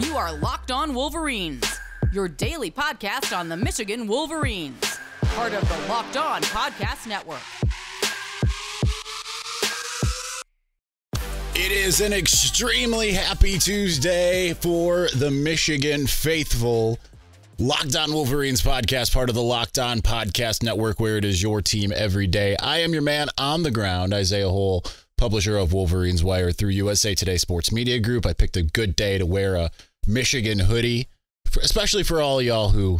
You are Locked On Wolverines, your daily podcast on the Michigan Wolverines, part of the Locked On Podcast Network. It is an extremely happy Tuesday for the Michigan faithful. Locked On Wolverines podcast, part of the Locked On Podcast Network, where it is your team every day. I am your man on the ground, Isaiah Hole, publisher of Wolverines Wire through USA Today Sports Media Group. I picked a good day to wear a Michigan hoodie, especially for all y'all who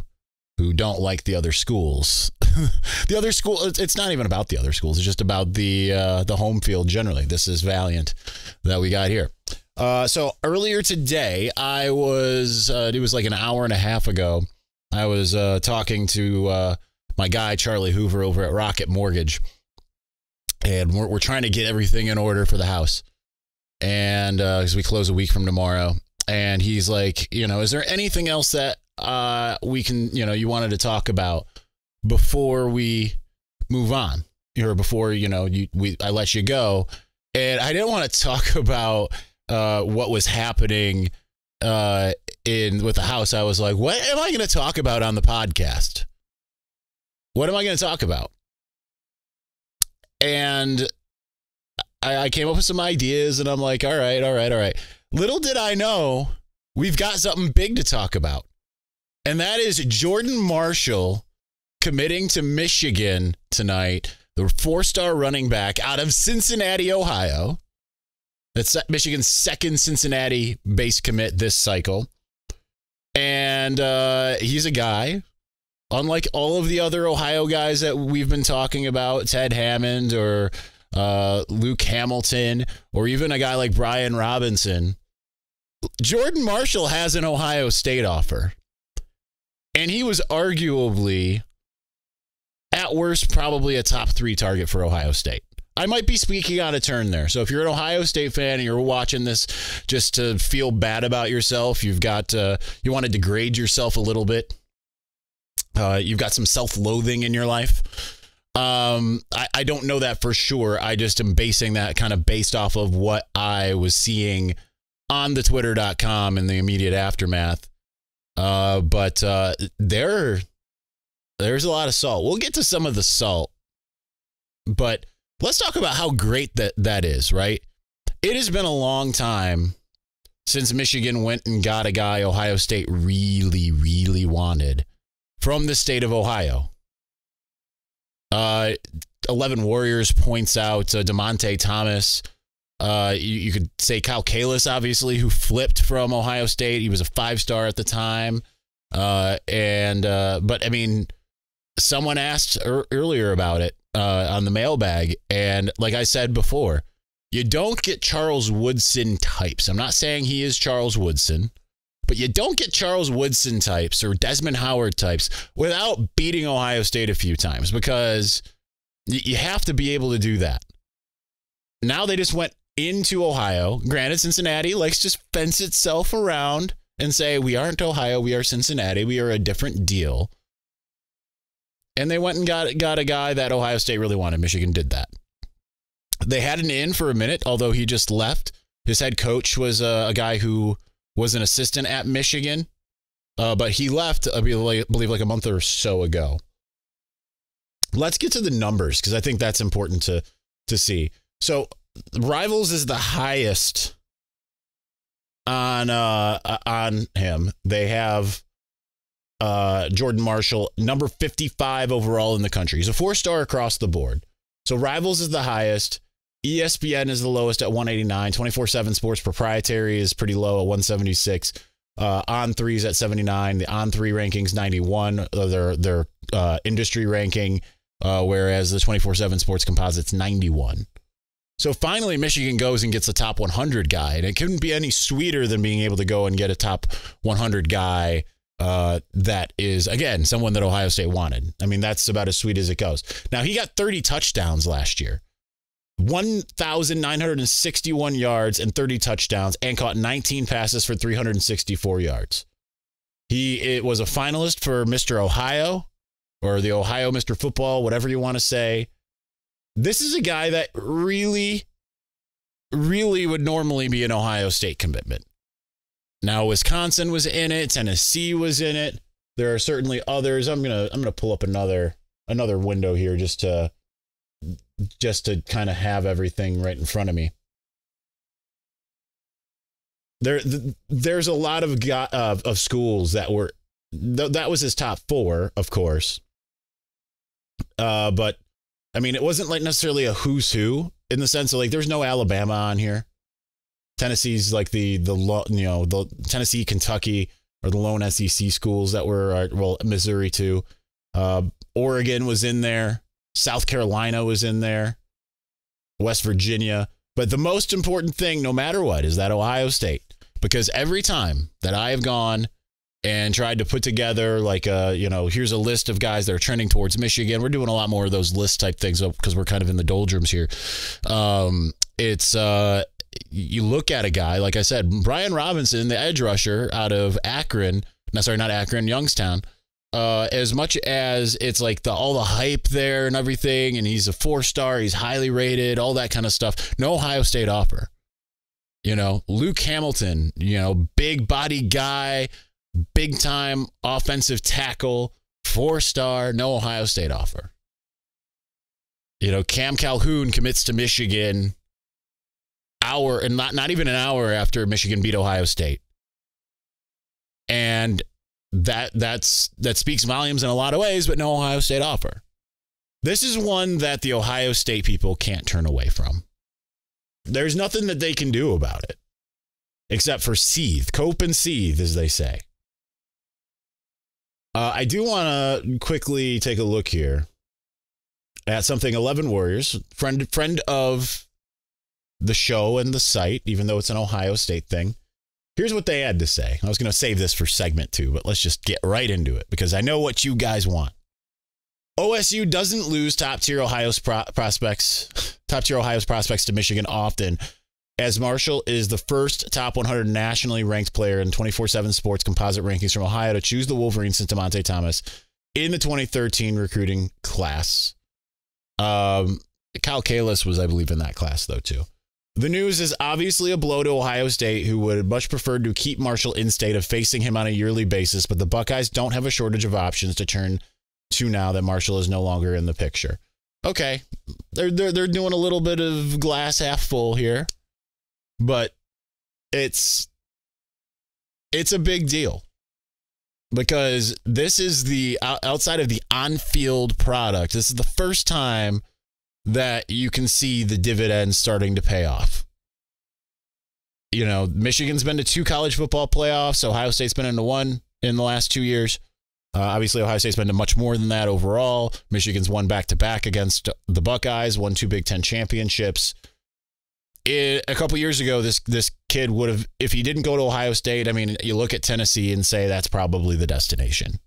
don't like the other schools. The other school, it's not even about the other schools. It's just about the home field generally. This is Valiant that we got here. So earlier today, I was, it was like an hour and a half ago, I was talking to my guy, Charlie Hoover, over at Rocket Mortgage. And we're trying to get everything in order for the house. And because we close a week from tomorrow. And he's like, is there anything else that we can, you wanted to talk about before we move on? Or before, I let you go. And I didn't want to talk about what was happening with the house. I was like, what am I going to talk about on the podcast? What am I going to talk about? And I came up with some ideas, and I'm like, all right. Little did I know, we've got something big to talk about. And that is Jordan Marshall committing to Michigan tonight, the four-star running back out of Cincinnati, Ohio. That's Michigan's second Cincinnati-based commit this cycle. And he's a guy, unlike all of the other Ohio guys that we've been talking about, Ted Hammond or Luke Hamilton, or even a guy like Brian Robinson. Jordan Marshall has an Ohio State offer. And he was arguably, at worst, probably a top 3 target for Ohio State. I might be speaking on a turn there. So if you're an Ohio State fan and you're watching this just to feel bad about yourself, you want to degrade yourself a little bit. You've got some self-loathing in your life. I don't know that for sure. I just am basing that kind of based off of what I was seeing on the twitter.com in the immediate aftermath. But there's a lot of salt. We'll get to some of the salt, but let's talk about how great that is, right? It has been a long time since Michigan went and got a guy Ohio State really, really wanted from the state of Ohio. 11 Warriors points out DeMonte Thomas. You could say Kyle Kalis, obviously, who flipped from Ohio State. He was a 5-star at the time. But I mean, someone asked earlier about it on the mailbag. And like I said before, you don't get Charles Woodson types. I'm not saying he is Charles Woodson, but you don't get Charles Woodson types or Desmond Howard types without beating Ohio State a few times, because you have to be able to do that. Now they just went into Ohio. Granted, Cincinnati likes to fence itself around and say, we aren't Ohio, we are Cincinnati, we are a different deal. And they went and got a guy that Ohio State really wanted. Michigan did that. They had an in for a minute, although he just left. His head coach was a guy who was an assistant at Michigan, but he left, I believe, like a month or so ago. Let's get to the numbers, because I think that's important to see. So Rivals is the highest on him. They have Jordan Marshall, number 55 overall in the country. He's a 4-star across the board. So Rivals is the highest. ESPN is the lowest at 189. 24/7 Sports Proprietary is pretty low at 176. On3 is at 79. The On3 rankings 91. Their industry ranking, whereas the 24/7 Sports Composite's 91. So finally, Michigan goes and gets a top 100 guy, and it couldn't be any sweeter than being able to go and get a top 100 guy that is, again, someone that Ohio State wanted. I mean, that's about as sweet as it goes. Now, he got 30 touchdowns last year, 1,961 yards and 30 touchdowns, and caught 19 passes for 364 yards. It was a finalist for Mr. Ohio, or the Ohio Mr. Football, whatever you want to say. This is a guy that really, really would normally be an Ohio State commitment. Now, Wisconsin was in it. Tennessee was in it. There are certainly others. I'm gonna pull up another window here just to kind of have everything right in front of me. There's a lot of schools that were that was his top 4, of course. But I mean, it wasn't like necessarily a who's who in the sense of like there's no Alabama on here. Tennessee's like the Tennessee, Kentucky are the lone SEC schools that were, well, Missouri too. Oregon was in there. South Carolina was in there. West Virginia. But the most important thing, no matter what, is that Ohio State. Because every time that I have gone and tried to put together like here's a list of guys that are trending towards Michigan. We're doing a lot more of those list type things because we're kind of in the doldrums here. You look at a guy, like I said, Brian Robinson, the edge rusher out of Youngstown. As much as it's like all the hype there and everything, and he's a 4-star, he's highly rated, all that kind of stuff. No Ohio State offer. Luke Hamilton, big body guy, big time offensive tackle, 4-star, no Ohio State offer. Cam Calhoun commits to Michigan not even an hour after Michigan beat Ohio State. And that speaks volumes in a lot of ways, but no Ohio State offer. This is one that the Ohio State people can't turn away from. There's nothing that they can do about it except for seethe, cope and seethe, as they say. I do want to quickly take a look here at something 11 Warriors, friend of the show and the site, even though it's an Ohio State thing. Here's what they had to say. I was going to save this for segment 2, but let's just get right into it because I know what you guys want. OSU doesn't lose top-tier Ohio's prospects to Michigan often, as Marshall is the first top 100 nationally ranked player in 24/7 Sports composite rankings from Ohio to choose the Wolverines since DeMonte Thomas in the 2013 recruiting class. Kyle Kalis was, I believe, in that class, though, too. The news is obviously a blow to Ohio State, who would much prefer to keep Marshall in state of facing him on a yearly basis, but the Buckeyes don't have a shortage of options to turn to now that Marshall is no longer in the picture. Okay, they're doing a little bit of glass half full here, but it's a big deal because this is the outside of the on-field product. This is the first time that you can see the dividends starting to pay off. Michigan's been to 2 college football playoffs. Ohio State's been into 1 in the last 2 years. Obviously, Ohio State's been to much more than that overall. Michigan's won back-to-back against the Buckeyes, won 2 Big Ten championships. A couple years ago, this kid would have, if he didn't go to Ohio State, I mean, you look at Tennessee and say that's probably the destination.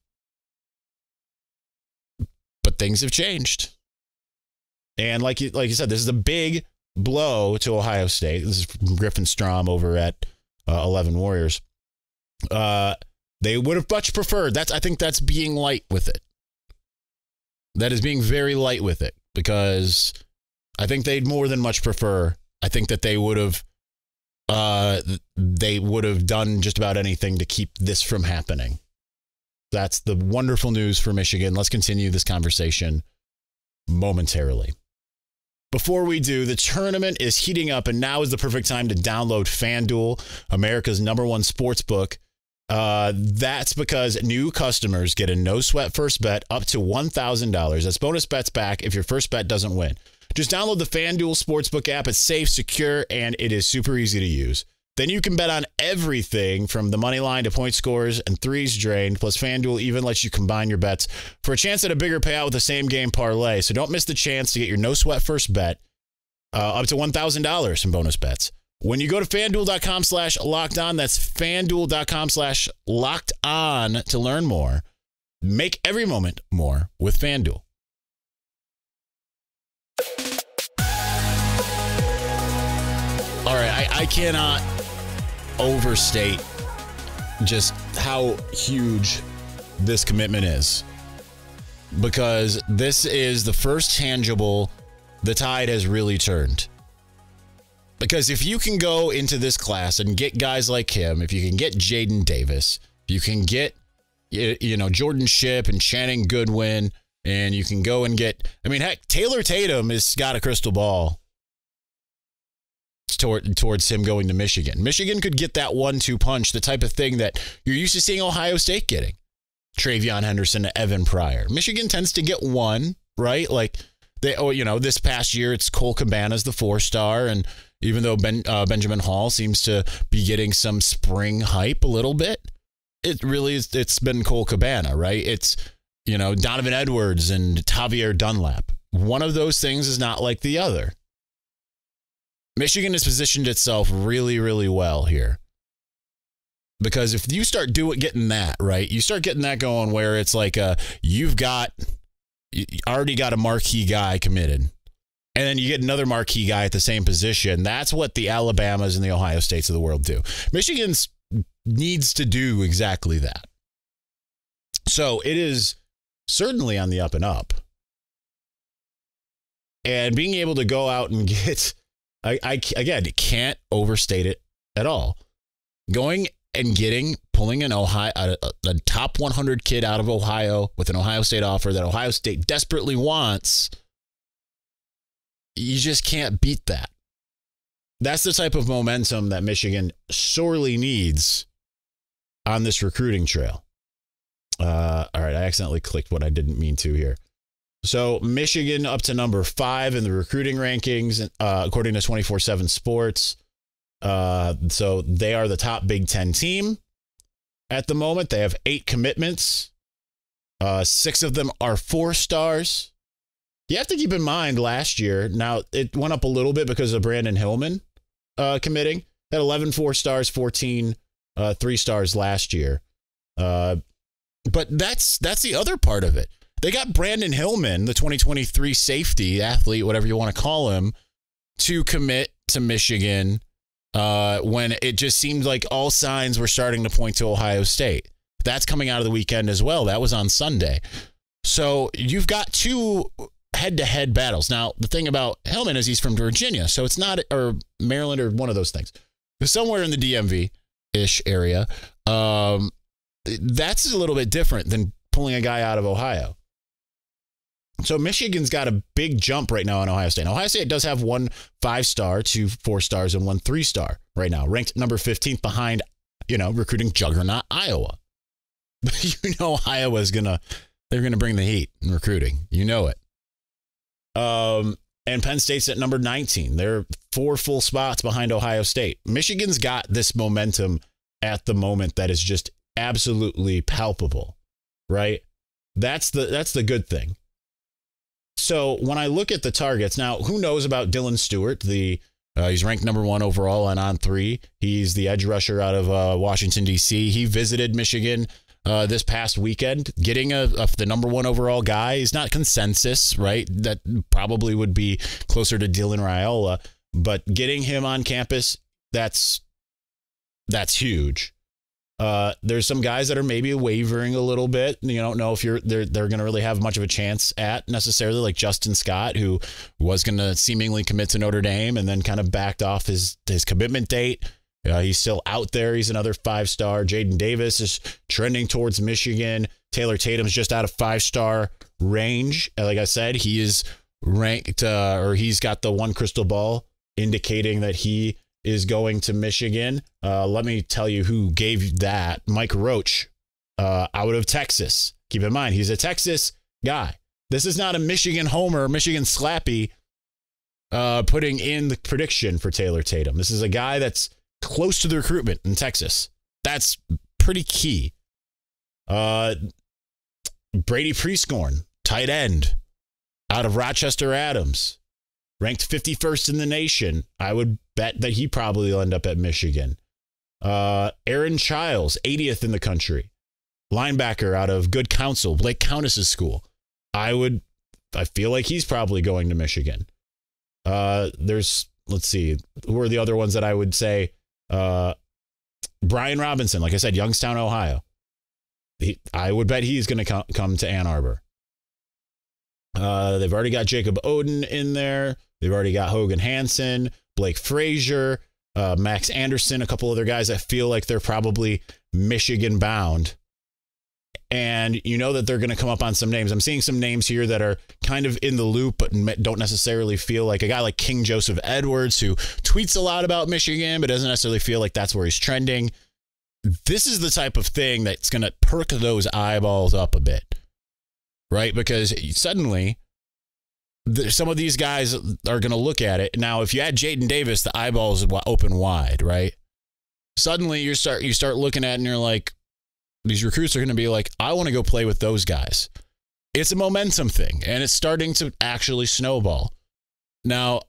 But things have changed. And like you said, this is a big blow to Ohio State. This is from Griffin Strom over at 11 Warriors. They would have much preferred. I think that's being light with it. That is being very light with it because I think they'd more than much prefer. I think that they would have done just about anything to keep this from happening. That's the wonderful news for Michigan. Let's continue this conversation momentarily. Before we do, the tournament is heating up, and now is the perfect time to download FanDuel, America's #1 sports book. That's because new customers get a no-sweat first bet up to $1,000. That's bonus bets back if your first bet doesn't win. Just download the FanDuel Sportsbook app. It's safe, secure, and it is super easy to use. Then you can bet on everything from the money line to point scores and threes drained. Plus, FanDuel even lets you combine your bets for a chance at a bigger payout with the same game parlay. So don't miss the chance to get your no-sweat first bet up to $1,000 in bonus bets. When you go to FanDuel.com/lockedon, that's FanDuel.com/lockedon to learn more. Make every moment more with FanDuel. All right, I cannot overstate just how huge this commitment is, because this is the first tangible the tide has really turned. Because if you can go into this class and get guys like him, if you can get Jaden Davis, if you can get, Jordan Shipp and Channing Goodwin, and you can go and get, heck, Taylor Tatum has got a crystal ball towards him going to Michigan. Michigan could get that 1-2 punch, the type of thing that you're used to seeing Ohio State getting. Travion Henderson to Evan Pryor. Michigan tends to get one, right? Like this past year, it's Cole Cabana's the 4-star, and even though Benjamin Hall seems to be getting some spring hype a little bit, it really is. It's been Cole Cabana, right? It's Donovan Edwards and Tavier Dunlap. One of those things is not like the other. Michigan has positioned itself really, really well here. Because if you start getting that, right, you start getting that going where it's like you already got a marquee guy committed, and then you get another marquee guy at the same position. That's what the Alabamas and the Ohio States of the world do. Michigan needs to do exactly that. So it is certainly on the up and up. And being able to go out and get, again, you can't overstate it at all. Going and pulling an a top 100 kid out of Ohio with an Ohio State offer that Ohio State desperately wants, you just can't beat that. That's the type of momentum that Michigan sorely needs on this recruiting trail. All right, I accidentally clicked what I didn't mean to here. So Michigan up to number 5 in the recruiting rankings, according to 24/7 Sports. So they are the top Big Ten team at the moment. They have 8 commitments. 6 of them are 4-stars. You have to keep in mind last year, now it went up a little bit because of Brandon Hillman committing. Had 11 4-stars, 14 3-stars last year. But that's the other part of it. They got Brandon Hillman, the 2023 safety athlete, whatever you want to call him, to commit to Michigan when it just seemed like all signs were starting to point to Ohio State. That's coming out of the weekend as well. That was on Sunday. So you've got 2 head-to-head battles. Now, the thing about Hillman is he's from Virginia, so it's not, or Maryland or one of those things. Somewhere in the DMV-ish area. That's a little bit different than pulling a guy out of Ohio. So Michigan's got a big jump right now on Ohio State. Ohio State does have 1 5-star, 2 4-stars, and 1 3-star right now, ranked number 15th behind, recruiting juggernaut Iowa. But Iowa's they're gonna bring the heat in recruiting. You know it. And Penn State's at number 19. They're 4 full spots behind Ohio State. Michigan's got this momentum at the moment that is just absolutely palpable, right? That's the good thing. So when I look at the targets now, who knows about Dylan Stewart? He's ranked number 1 overall and on 3. He's the edge rusher out of Washington, D.C. He visited Michigan this past weekend, getting the number 1 overall guy. Is not consensus, right? That probably would be closer to Dylan Raiola, but getting him on campus, that's huge. There's some guys that are maybe wavering a little bit. You don't know if they're going to really have much of a chance at necessarily, like Justin Scott, who was going to seemingly commit to Notre Dame and then kind of backed off his commitment date. He's still out there. He's another 5-star. Jaden Davis is trending towards Michigan. Taylor Tatum's just out of 5-star range. Like I said, he is ranked, or he's got the 1 crystal ball indicating that he is going to Michigan. Let me tell you who gave that. Mike Roach, out of Texas. Keep in mind, he's a Texas guy. This is not a Michigan homer, Michigan slappy putting in the prediction for Taylor Tatum. This is a guy that's close to the recruitment in Texas. That's pretty key. Brady Prescorn, tight end, out of Rochester Adams, ranked 51st in the nation. I would bet that he probably will end up at Michigan. Aaron Childs, 80th in the country, linebacker out of Good Counsel, Blake Countess's school. I feel like he's probably going to Michigan. Let's see, who are the other ones that I would say? Brian Robinson, like I said, Youngstown, Ohio. I would bet he's going to come to Ann Arbor. They've already got Jacob Oden in there. They've already got Hogan Hansen. Blake Frazier, Max Anderson, a couple other guys that feel like they're probably Michigan bound. And you know that they're going to come up on some names. I'm seeing some names here that are kind of in the loop, but don't necessarily feel like a guy like King Joseph Edwards, who tweets a lot about Michigan, but doesn't necessarily feel like that's where he's trending. This is the type of thing that's going to perk those eyeballs up a bit, right? Because suddenly some of these guys are going to look at it. Now, if you add Jaden Davis, the eyeballs open wide, right? Suddenly you start looking at it and you're like, these recruits are going to be like, I want to go play with those guys. It's a momentum thing, and it's starting to actually snowball. Now,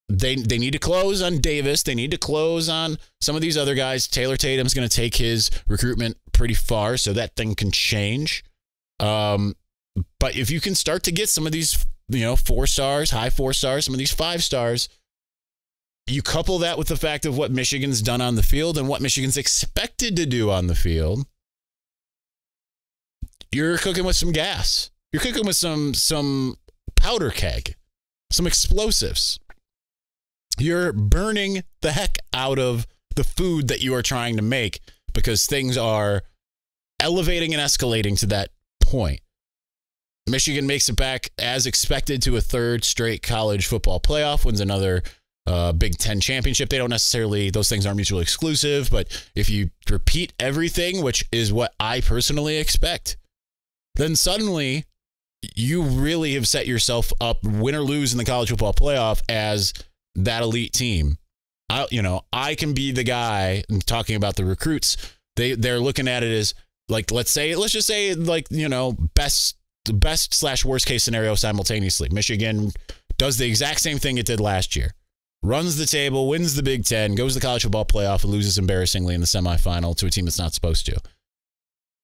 they need to close on Davis. They need to close on some of these other guys. Taylor Tatum's going to take his recruitment pretty far, so that thing can change. But if you can start to get some of these, 4 stars, high 4 stars, some of these 5 stars, you couple that with the fact of what Michigan's done on the field and what Michigan's expected to do on the field, you're cooking with some gas. You're cooking with some powder keg, some explosives. You're burning the heck out of the food that you are trying to make because things are elevating and escalating to that point. Michigan makes it back as expected to a 3rd straight college football playoff, wins another Big Ten championship. They don't necessarily, those things aren't mutually exclusive, but if you repeat everything, which is what I personally expect, then suddenly you really have set yourself up, win or lose in the college football playoff, as that elite team. I can be the guy, I'm talking about the recruits. They're looking at it as like, let's just say like, best/worst case scenario simultaneously. Michigan does the exact same thing it did last year. Runs the table, wins the Big Ten, goes to the college football playoff, and loses embarrassingly in the semifinal to a team that's not supposed to.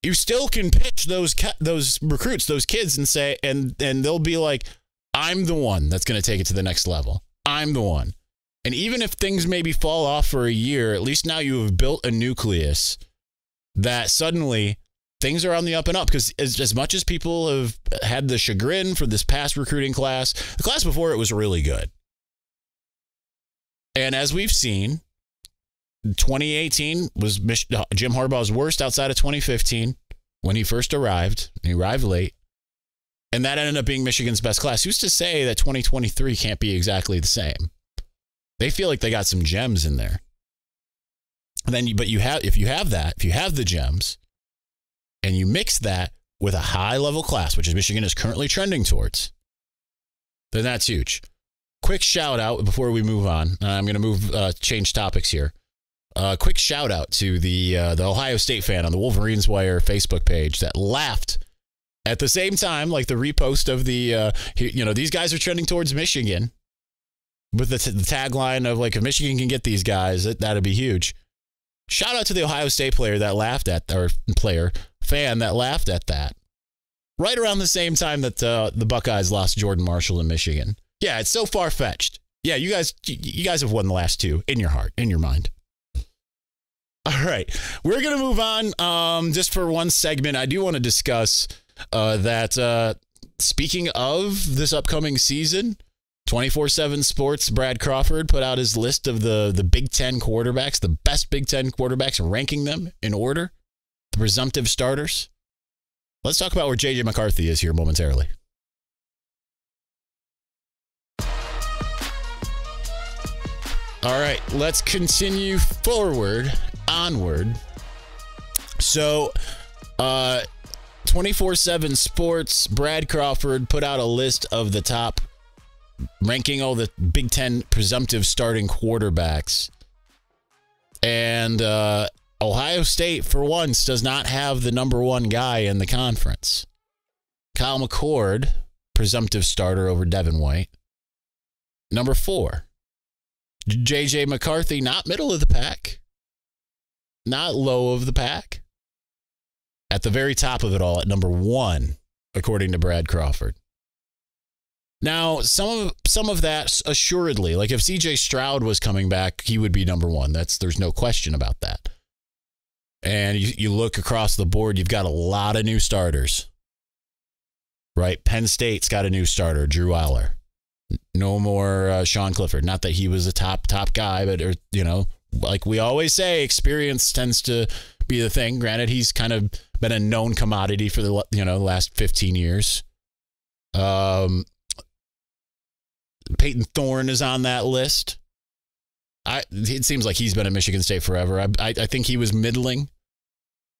You still can pitch those recruits, those kids, and say, and they'll be like, I'm the one that's going to take it to the next level. I'm the one. And even if things maybe fall off for a year, at least now you have built a nucleus that suddenly things are on the up and up. Because as much as people have had the chagrin for this past recruiting class, the class before it was really good. And as we've seen, 2018 was Jim Harbaugh's worst outside of 2015 when he first arrived. He arrived late. And that ended up being Michigan's best class. Who's to say that 2023 can't be exactly the same? They feel like they got some gems in there. And then, if you have the gems, and you mix that with a high-level class, which is Michigan is currently trending towards, then that's huge. Quick shout-out before we move on. I'm going to change topics here. Quick shout-out to the Ohio State fan on the Wolverines Wire Facebook page that laughed at the same time, like the repost of the, these guys are trending towards Michigan with the tagline of, like, if Michigan can get these guys, that'd be huge. Shout out to the Ohio State fan that laughed at that right around the same time that the Buckeyes lost Jordan Marshall in Michigan. Yeah, it's so far-fetched. Yeah, you guys have won the last 2 in your heart, in your mind. All right, we're going to move on. Just for one segment, I do want to discuss that speaking of this upcoming season, 24/7 Sports, Brad Crawford put out his list of the Big Ten quarterbacks, the best Big Ten quarterbacks, ranking them in order, the presumptive starters. Let's talk about where J.J. McCarthy is here momentarily. All right, let's continue onward. So, 24/7 Sports, Brad Crawford put out a list of the top, ranking all the Big Ten presumptive starting quarterbacks. And Ohio State, for once, does not have the number 1 guy in the conference. Kyle McCord, presumptive starter over Devin White. Number 4. J.J. McCarthy, not middle of the pack, not low of the pack. At the very top of it all, at number 1, according to Brad Crawford. Now, some of that, assuredly, like if C.J. Stroud was coming back, he would be number 1. There's no question about that. And you look across the board, you've got a lot of new starters. Right? Penn State's got a new starter, Drew Aller. No more Sean Clifford. Not that he was a top guy, but, like we always say, experience tends to be the thing. Granted, he's kind of been a known commodity for the last 15 years. Peyton Thorne is on that list. It seems like he's been at Michigan State forever. I think he was middling.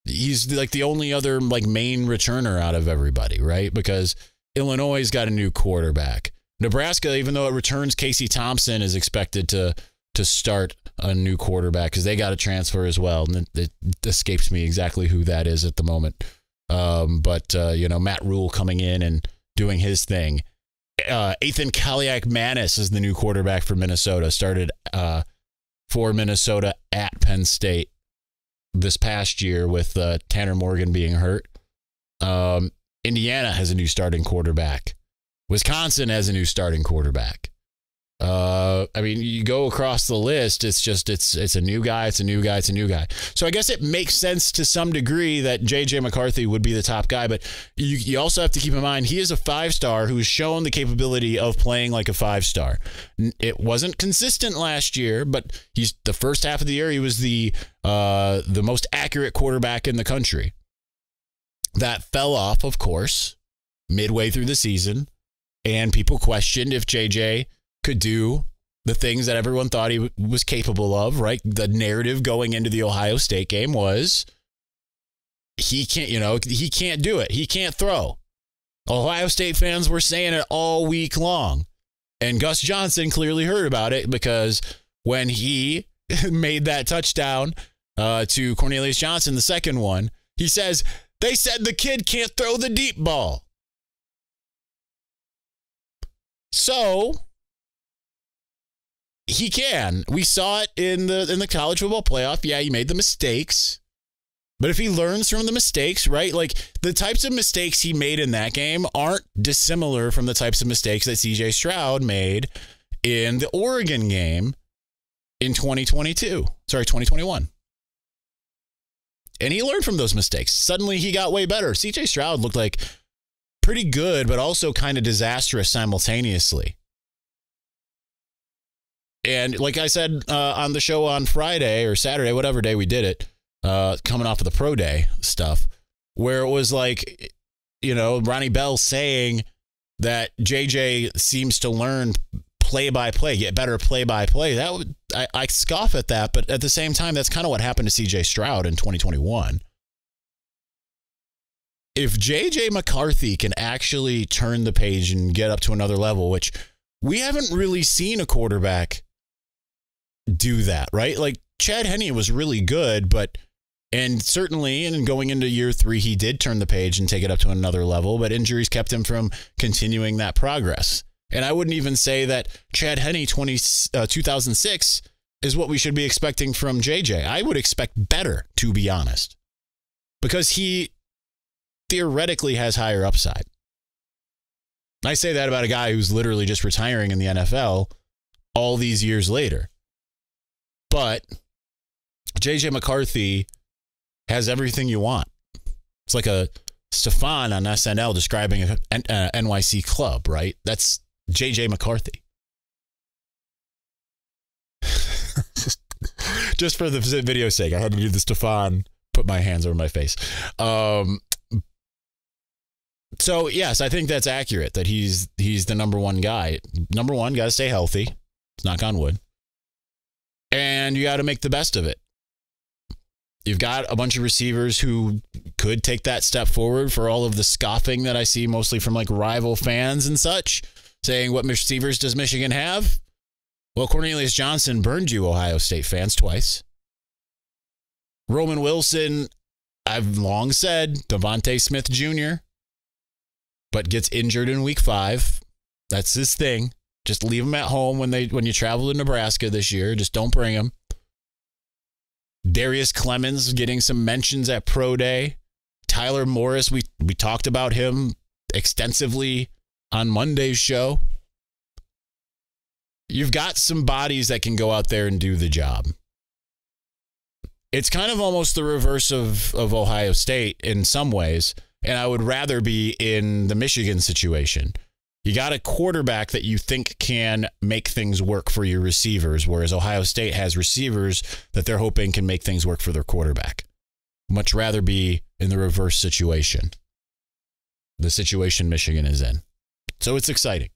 He's like the only other like main returner out of everybody, right? Because Illinois got a new quarterback. Nebraska, even though it returns Casey Thompson, is expected to start a new quarterback because they got a transfer as well. And it escapes me exactly who that is at the moment. But Matt Rule coming in and doing his thing. Ethan Kaliak-Manis is the new quarterback for Minnesota. Started for Minnesota at Penn State this past year with Tanner Morgan being hurt. Indiana has a new starting quarterback. Wisconsin has a new starting quarterback. You go across the list, it's a new guy, it's a new guy. So I guess it makes sense to some degree that J.J. McCarthy would be the top guy, but you also have to keep in mind he is a 5-star who's shown the capability of playing like a 5-star. It wasn't consistent last year, but he's the first half of the year he was the most accurate quarterback in the country. That fell off, of course, midway through the season, and people questioned if J.J. could do the things that everyone thought he was capable of, right? The narrative going into the Ohio State game was he can't do it. He can't throw. Ohio State fans were saying it all week long. And Gus Johnson clearly heard about it because when he made that touchdown to Cornelius Johnson, the second one, he says, they said the kid can't throw the deep ball. So he can. We saw it in the college football playoff. Yeah, he made the mistakes. But if he learns from the mistakes, right? Like the types of mistakes he made in that game aren't dissimilar from the types of mistakes that CJ Stroud made in the Oregon game in 2021. And he learned from those mistakes. Suddenly he got way better. CJ Stroud looked like pretty good, but also kind of disastrous simultaneously. And like I said on the show on Friday or Saturday, whatever day we did it, coming off of the pro day stuff, where it was like, Ronnie Bell saying that JJ seems to learn play by play, get better play by play. I scoff at that, but at the same time, that's kind of what happened to CJ Stroud in 2021. If JJ McCarthy can actually turn the page and get up to another level, which we haven't really seen a quarterback do that, right? Like Chad Henne was really good, and certainly in going into year 3, he did turn the page and take it up to another level, but injuries kept him from continuing that progress. And I wouldn't even say that Chad Henne 2006 is what we should be expecting from JJ. I would expect better, to be honest, because he theoretically has higher upside. I say that about a guy who's literally just retiring in the NFL all these years later. But JJ McCarthy has everything you want. It's like a Stefan on SNL describing an NYC club, right? That's JJ McCarthy. Just for the video's sake, I had to do the Stefan, put my hands over my face. So, yes, I think that's accurate, that he's the number one guy. Number one, got to stay healthy. Knock on wood. And you got to make the best of it. You've got a bunch of receivers who could take that step forward, for all of the scoffing that I see mostly from like rival fans and such, saying, what receivers does Michigan have? Well, Cornelius Johnson burned you, Ohio State fans, twice. Roman Wilson, I've long said, Devontae Smith Jr., but gets injured in week 5. That's his thing. Just leave him at home when you travel to Nebraska this year. Just don't bring him. Darius Clemens getting some mentions at Pro Day. Tyler Morris, we talked about him extensively on Monday's show. You've got some bodies that can go out there and do the job. It's kind of almost the reverse of Ohio State in some ways, and I would rather be in the Michigan situation, You got a quarterback that you think can make things work for your receivers, whereas Ohio State has receivers that they're hoping can make things work for their quarterback. Much rather be in the reverse situation. The situation Michigan is in. So it's exciting.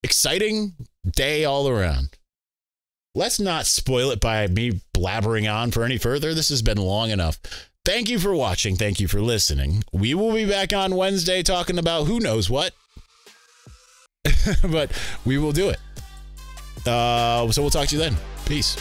Exciting day all around. Let's not spoil it by me blabbering on for any further. This has been long enough. Thank you for watching. Thank you for listening. We will be back on Wednesday talking about who knows what. But we will do it. So we'll talk to you then. Peace.